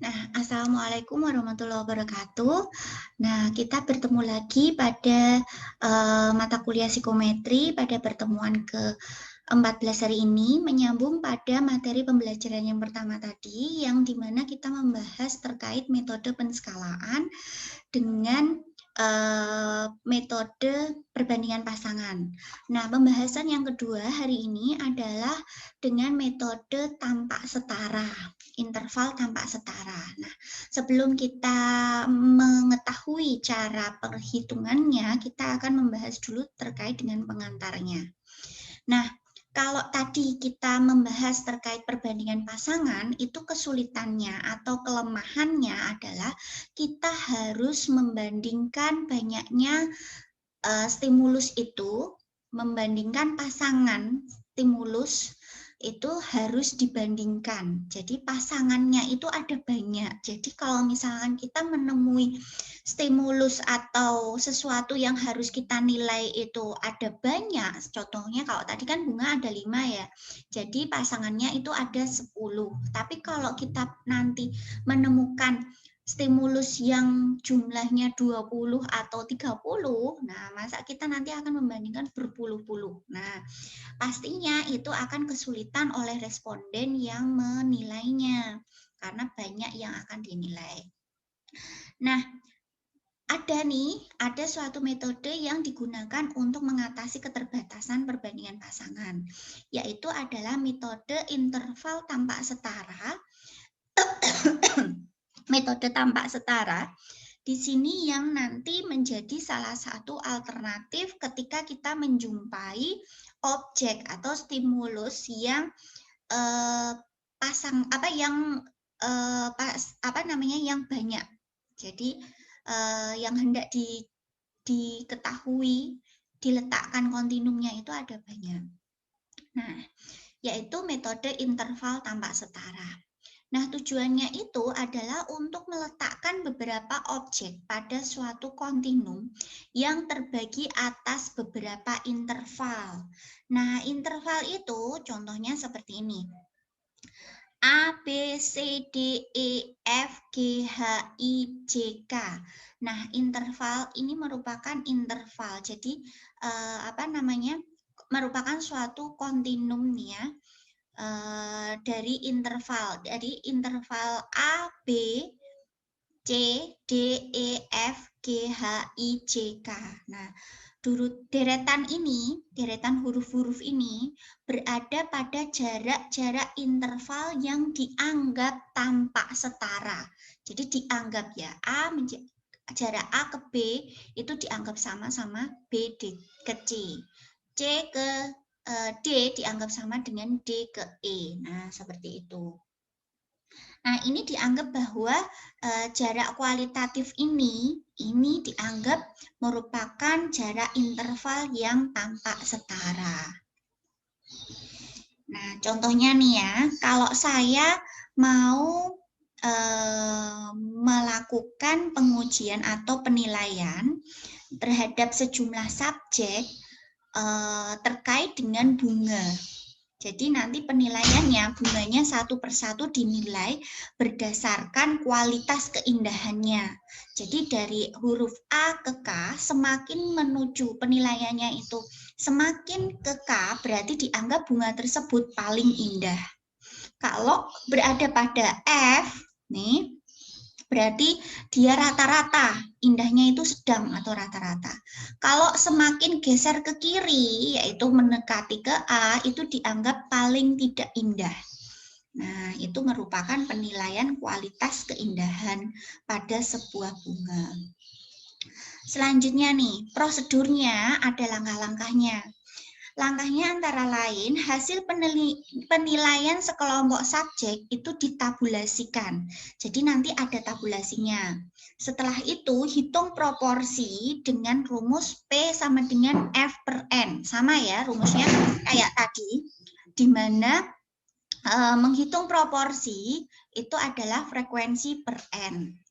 Nah, Assalamualaikum warahmatullahi wabarakatuh. Nah, kita bertemu lagi pada mata kuliah psikometri pada pertemuan ke-14 hari ini, menyambung pada materi pembelajaran yang pertama tadi, yang dimana kita membahas terkait metode penskalaan dengan metode perbandingan pasangan. Nah, pembahasan yang kedua hari ini adalah dengan metode tampak setara, interval tampak setara. Nah, sebelum kita mengetahui cara perhitungannya, kita akan membahas dulu terkait dengan pengantarnya. Nah, kalau tadi kita membahas terkait perbandingan pasangan, itu kesulitannya atau kelemahannya adalah kita harus membandingkan banyaknya stimulus itu, membandingkan pasangan stimulus itu harus dibandingkan. Jadi pasangannya itu ada banyak. Jadi kalau misalkan kita menemui stimulus atau sesuatu yang harus kita nilai itu ada banyak, contohnya kalau tadi kan bunga ada 5 ya, jadi pasangannya itu ada 10. Tapi kalau kita nanti menemukan stimulus yang jumlahnya 20 atau 30, nah masa kita nanti akan membandingkan berpuluh-puluh. Nah, pastinya itu akan kesulitan oleh responden yang menilainya, karena banyak yang akan dinilai. Nah, ada suatu metode yang digunakan untuk mengatasi keterbatasan perbandingan pasangan, yaitu adalah metode interval tampak setara. Metode tampak setara di sini yang nanti menjadi salah satu alternatif ketika kita menjumpai objek atau stimulus yang yang banyak. Jadi yang hendak diketahui, diletakkan kontinumnya itu ada banyak. Nah, yaitu metode interval tampak setara. Nah, tujuannya itu adalah untuk meletakkan beberapa objek pada suatu kontinum yang terbagi atas beberapa interval. Nah, interval itu contohnya seperti ini. A, B, C, D, E, F, G, H, I, J, K. Nah, interval ini merupakan interval. Jadi, merupakan suatu kontinum nih ya. Dari interval A, B, C, D, E, F, G, H, I, J, K. Nah, deretan huruf-huruf ini berada pada jarak-jarak interval yang dianggap tampak setara. Jadi dianggap ya, jarak A ke B itu dianggap sama-sama B ke C. C ke D dianggap sama dengan D ke E. Nah, seperti itu. Nah, ini dianggap bahwa jarak kualitatif ini dianggap merupakan jarak interval yang tampak setara. Nah, contohnya nih ya, kalau saya mau melakukan pengujian atau penilaian terhadap sejumlah subjek terkait dengan bunga. Jadi nanti penilaiannya, bunganya satu persatu dinilai berdasarkan kualitas keindahannya. Jadi dari huruf A ke K, semakin menuju penilaiannya itu semakin ke K, berarti dianggap bunga tersebut paling indah. Kalau berada pada F, nih, berarti dia rata-rata, indahnya itu sedang atau rata-rata. Kalau semakin geser ke kiri, yaitu mendekati ke A, itu dianggap paling tidak indah. Nah, itu merupakan penilaian kualitas keindahan pada sebuah bunga. Selanjutnya nih, prosedurnya ada langkah-langkahnya. Langkahnya antara lain, hasil penilaian sekelompok subjek itu ditabulasikan. Jadi nanti ada tabulasinya. Setelah itu, hitung proporsi dengan rumus P sama dengan F per N. Sama ya rumusnya kayak tadi, di mana menghitung proporsi itu adalah frekuensi per N.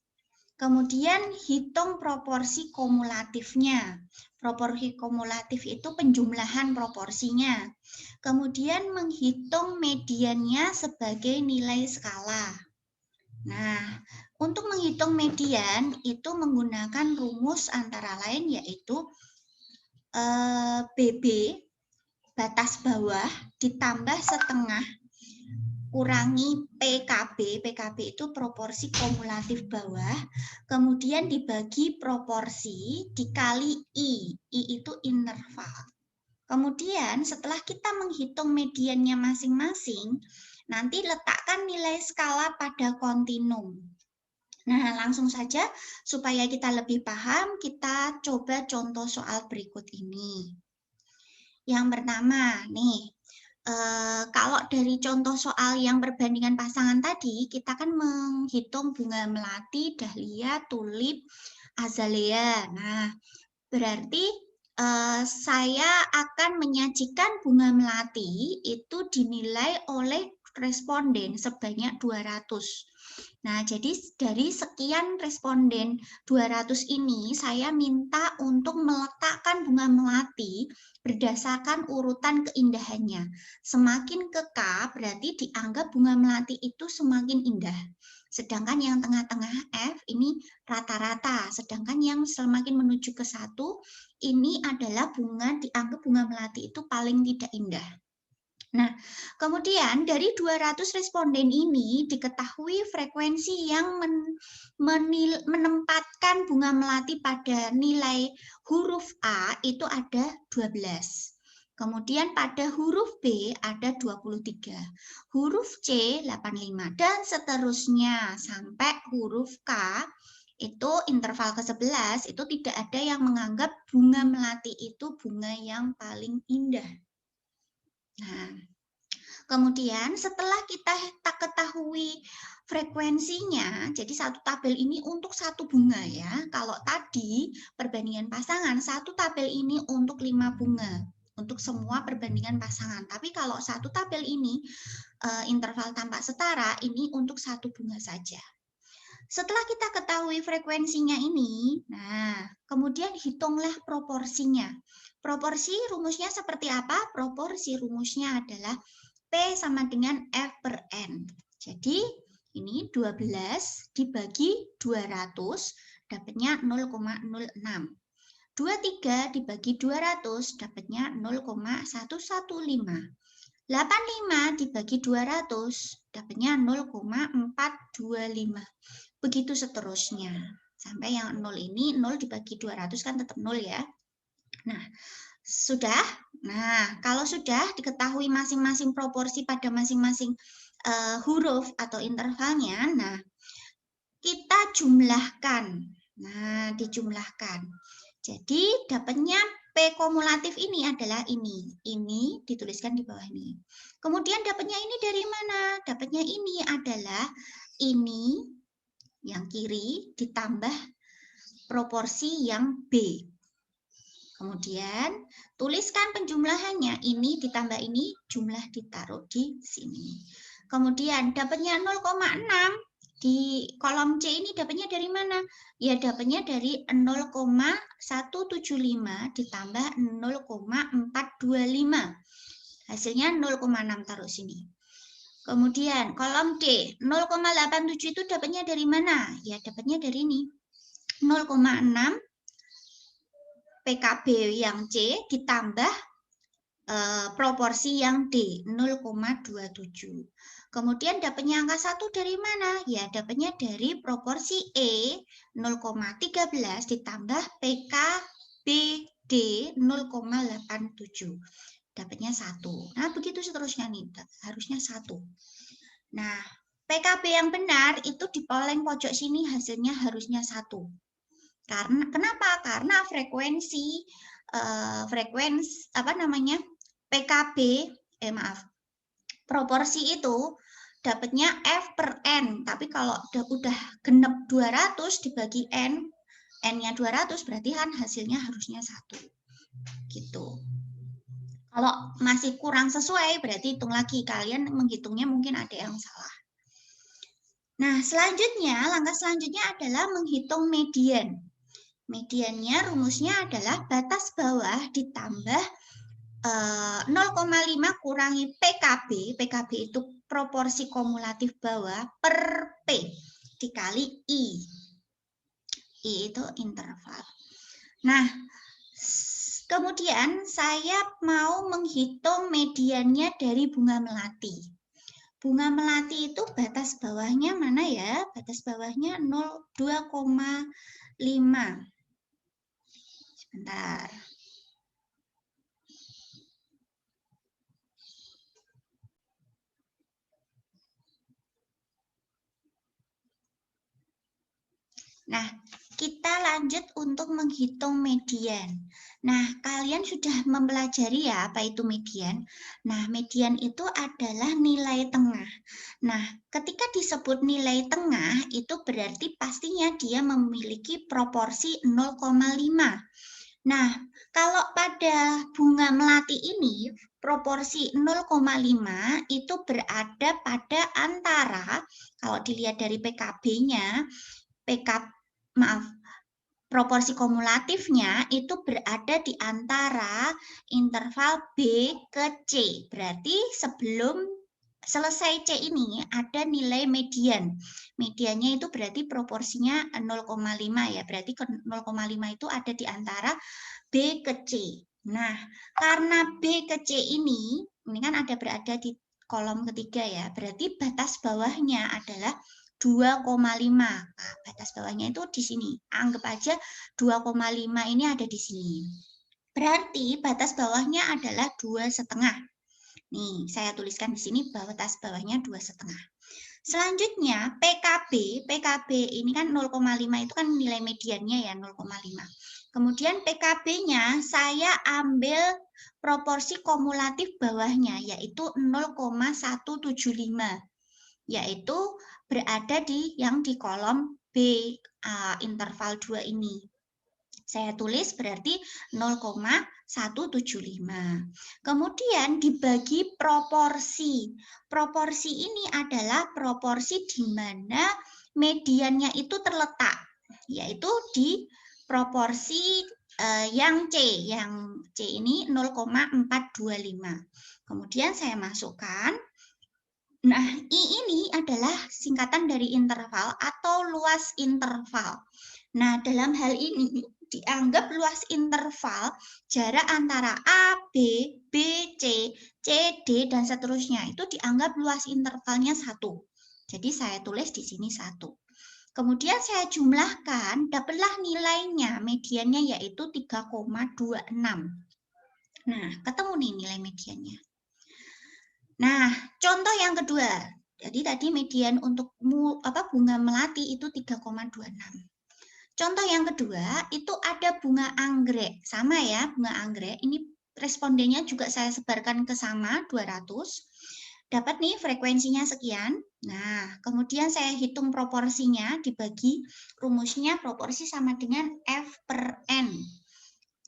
Kemudian hitung proporsi kumulatifnya. Proporsi kumulatif itu penjumlahan proporsinya. Kemudian menghitung mediannya sebagai nilai skala. Nah, untuk menghitung median itu menggunakan rumus antara lain yaitu BB, batas bawah, ditambah setengah, kurangi PKB. PKB itu proporsi kumulatif bawah, kemudian dibagi proporsi dikali I. I itu interval. Kemudian setelah kita menghitung mediannya masing-masing, nanti letakkan nilai skala pada kontinum. Nah, langsung saja supaya kita lebih paham, kita coba contoh soal berikut ini. Yang pertama, nih, kalau dari contoh soal yang perbandingan pasangan tadi, kita kan menghitung bunga melati, dahlia, tulip, azalea. Nah, berarti saya akan menyajikan bunga melati itu dinilai oleh responden sebanyak 200. Nah, jadi dari sekian responden 200 ini, saya minta untuk meletakkan bunga melati berdasarkan urutan keindahannya. Semakin ke K, berarti dianggap bunga melati itu semakin indah. Sedangkan yang tengah-tengah F ini rata-rata. Sedangkan yang semakin menuju ke 1, ini adalah dianggap bunga melati itu paling tidak indah. Nah, kemudian dari 200 responden ini diketahui frekuensi yang menempatkan bunga melati pada nilai huruf A itu ada 12. Kemudian pada huruf B ada 23, huruf C 85, dan seterusnya sampai huruf K itu interval ke-11 itu tidak ada yang menganggap bunga melati itu bunga yang paling indah. Nah, kemudian setelah kita ketahui frekuensinya, jadi satu tabel ini untuk satu bunga ya. Kalau tadi perbandingan pasangan, satu tabel ini untuk 5 bunga. Untuk semua perbandingan pasangan. Tapi kalau satu tabel ini, interval tampak setara, ini untuk satu bunga saja. Setelah kita ketahui frekuensinya ini, nah kemudian hitunglah proporsinya. Proporsi rumusnya seperti apa? Proporsi rumusnya adalah P sama dengan F per N. Jadi ini 12 dibagi 200 dapatnya 0,06. 23 dibagi 200 dapatnya 0,115. 85 dibagi 200 dapatnya 0,425. Begitu seterusnya. Sampai yang 0 ini 0 dibagi 200 kan tetap 0 ya. Nah, sudah. Nah, kalau sudah diketahui masing-masing proporsi pada masing-masing huruf atau intervalnya, nah kita jumlahkan. Nah, dijumlahkan. Jadi dapatnya P kumulatif ini adalah ini. Ini dituliskan di bawah ini. Kemudian dapatnya ini dari mana? Dapatnya ini adalah ini yang kiri ditambah proporsi yang B. Kemudian tuliskan penjumlahannya, ini ditambah ini, jumlah ditaruh di sini. Kemudian dapatnya 0,6, di kolom C ini dapatnya dari mana? Ya dapatnya dari 0,175 ditambah 0,425. Hasilnya 0,6 taruh sini. Kemudian kolom D, 0,87 itu dapatnya dari mana? Ya dapatnya dari ini. 0,6 PKB yang C ditambah proporsi yang D 0,27. Kemudian dapatnya angka 1 dari mana? Ya dapatnya dari proporsi E 0,13 ditambah PKB D 0,87. Dapatnya 1. Nah begitu seterusnya nih, harusnya 1. Nah PKB yang benar itu di paling pojok sini hasilnya harusnya 1. Kenapa? Karena frekuensi PKB proporsi itu dapatnya F per N, tapi kalau udah genep 200 dibagi N, N-nya 200 berarti kan hasilnya harusnya 1. Gitu. Kalau masih kurang sesuai berarti hitung lagi, kalian menghitungnya mungkin ada yang salah. Nah, langkah selanjutnya adalah menghitung median. Mediannya rumusnya adalah batas bawah ditambah 0,5 kurangi PKB. PKB itu proporsi kumulatif bawah per P. dikali I. I itu interval. Nah, kemudian saya mau menghitung mediannya dari bunga melati. Bunga melati itu batas bawahnya mana ya? Batas bawahnya 2,5. Sebentar. Nah, kita lanjut untuk menghitung median. Nah, kalian sudah mempelajari ya apa itu median. Nah, median itu adalah nilai tengah. Nah, ketika disebut nilai tengah, itu berarti pastinya dia memiliki proporsi 0,5. Nah, kalau pada bunga melati ini, proporsi 0,5 itu berada pada antara, kalau dilihat dari PKB-nya, proporsi kumulatifnya itu berada di antara interval B ke C. Berarti sebelum selesai C ini ada nilai median. Mediannya itu berarti proporsinya 0,5 ya. Berarti 0,5 itu ada di antara B ke C. Nah, karena B ke C ini kan berada di kolom ketiga ya. Berarti batas bawahnya adalah 2,5. Nah, batas bawahnya itu di sini. Anggap aja 2,5 ini ada di sini. Berarti batas bawahnya adalah 2,5. Nih, saya tuliskan di sini batas bawahnya 2,5. Selanjutnya PKB ini kan 0,5 itu kan nilai mediannya ya 0,5. Kemudian PKB-nya saya ambil proporsi kumulatif bawahnya yaitu 0,175. Yaitu berada di kolom B interval 2 ini. Saya tulis berarti 0,175. Kemudian dibagi proporsi. Proporsi ini adalah proporsi di mana mediannya itu terletak, yaitu di proporsi yang C. Yang C ini 0,425. Kemudian saya masukkan. Nah, I ini adalah singkatan dari interval atau luas interval. Nah, dalam hal ini dianggap luas interval jarak antara A, B, B, C, C, D, dan seterusnya. Itu dianggap luas intervalnya 1. Jadi saya tulis di sini 1. Kemudian saya jumlahkan, dapatlah nilainya, mediannya yaitu 3,26. Nah, ketemu nih nilai mediannya. Nah, contoh yang kedua. Jadi tadi median untuk bunga melati itu 3,26. Contoh yang kedua, itu ada bunga anggrek. Sama ya, bunga anggrek. Ini respondennya juga saya sebarkan ke sama, 200. Dapat nih frekuensinya sekian. Nah, kemudian saya hitung proporsinya, dibagi rumusnya proporsi sama dengan F per N.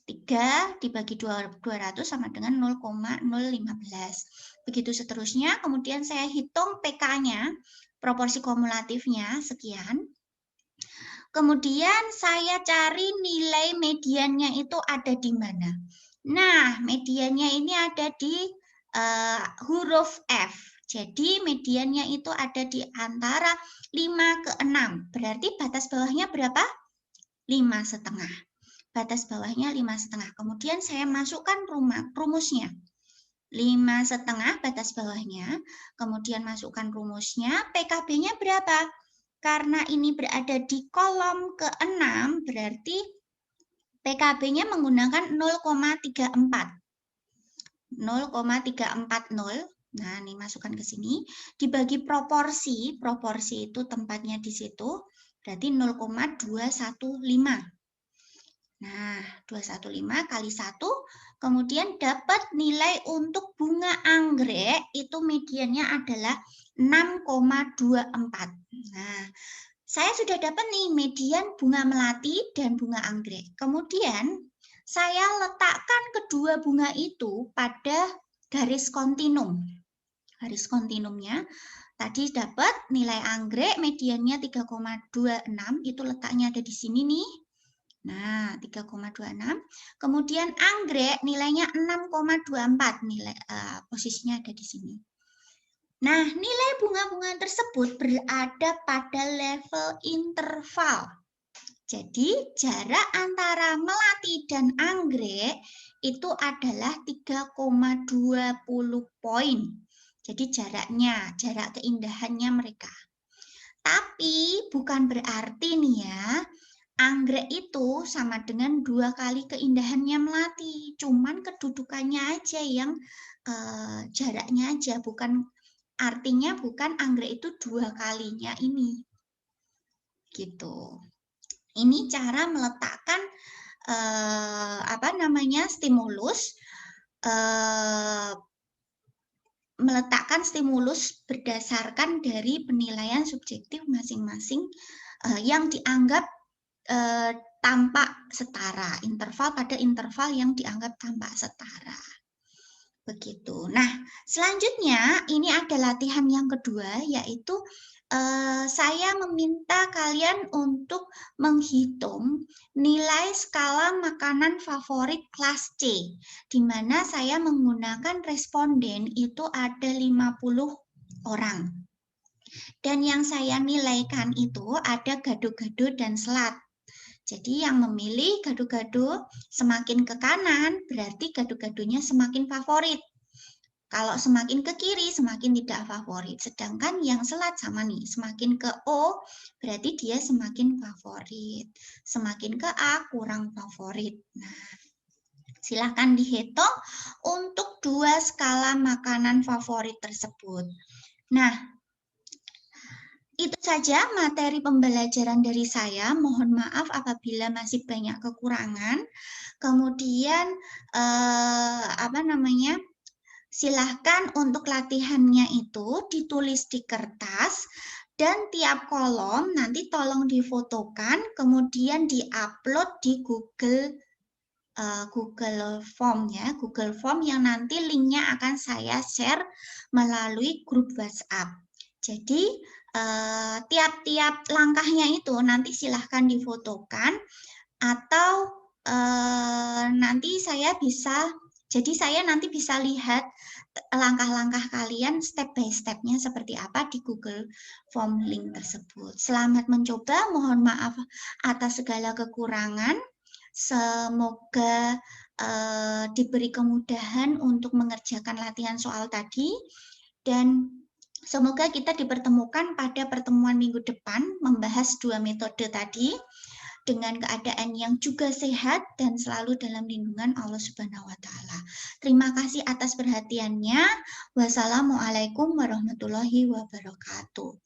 3 dibagi 200 sama dengan 0,015. Begitu seterusnya, kemudian saya hitung PK-nya, proporsi kumulatifnya sekian. Kemudian saya cari nilai mediannya itu ada di mana. Nah, mediannya ini ada di huruf F. Jadi mediannya itu ada di antara 5 ke 6. Berarti batas bawahnya berapa? 5,5. Batas bawahnya 5,5. Kemudian saya masukkan rumusnya. 5,5 batas bawahnya. Kemudian masukkan rumusnya. PKB-nya berapa? Karena ini berada di kolom ke-6, berarti PKB-nya menggunakan 0,34. 0,340. Nah, ini masukkan ke sini. Dibagi proporsi. Proporsi itu tempatnya di situ. Berarti 0,215. Nah, 215 kali 1, kemudian dapat nilai untuk bunga anggrek, itu mediannya adalah 6,24. Nah, saya sudah dapat nih median bunga melati dan bunga anggrek. Kemudian, saya letakkan kedua bunga itu pada garis kontinum. Garis kontinumnya, tadi dapat nilai anggrek mediannya 3,26, itu letaknya ada di sini nih. Nah, 3,26. Kemudian anggrek nilainya 6,24. Nilai posisinya ada di sini. Nah, nilai bunga-bunga tersebut berada pada level interval. Jadi, jarak antara melati dan anggrek itu adalah 3,20 poin. Jadi, jarak keindahannya mereka. Tapi, bukan berarti nih ya, anggrek itu sama dengan 2 kali keindahannya melati. Cuman kedudukannya aja yang jaraknya aja, artinya bukan anggrek itu 2 kalinya ini. Gitu. Ini cara meletakkan stimulus, berdasarkan dari penilaian subjektif masing-masing yang dianggap tampak setara, pada interval yang dianggap tampak setara. Begitu. Nah, selanjutnya ini ada latihan yang kedua, yaitu saya meminta kalian untuk menghitung nilai skala makanan favorit kelas C, di mana saya menggunakan responden itu ada 50 orang. Dan yang saya nilaikan itu ada gado-gado dan selat. Jadi yang memilih gado-gado semakin ke kanan, berarti gado-gadonya semakin favorit. Kalau semakin ke kiri, semakin tidak favorit. Sedangkan yang selat sama nih, semakin ke O, berarti dia semakin favorit. Semakin ke A, kurang favorit. Nah, silahkan dihitung untuk 2 skala makanan favorit tersebut. Nah, itu saja materi pembelajaran dari saya. Mohon maaf apabila masih banyak kekurangan. Kemudian, silahkan untuk latihannya itu ditulis di kertas dan tiap kolom nanti tolong difotokan, kemudian diupload di Google Form ya, Google Form yang nanti linknya akan saya share melalui grup WhatsApp. Jadi tiap-tiap langkahnya itu nanti silahkan difotokan atau nanti saya nanti bisa lihat langkah-langkah kalian step by step-nya seperti apa di Google Form link tersebut. Selamat mencoba, mohon maaf atas segala kekurangan. Semoga diberi kemudahan untuk mengerjakan latihan soal tadi dan semoga kita dipertemukan pada pertemuan minggu depan membahas 2 metode tadi dengan keadaan yang juga sehat dan selalu dalam lindungan Allah Subhanahu wa taala. Terima kasih atas perhatiannya. Wassalamualaikum warahmatullahi wabarakatuh.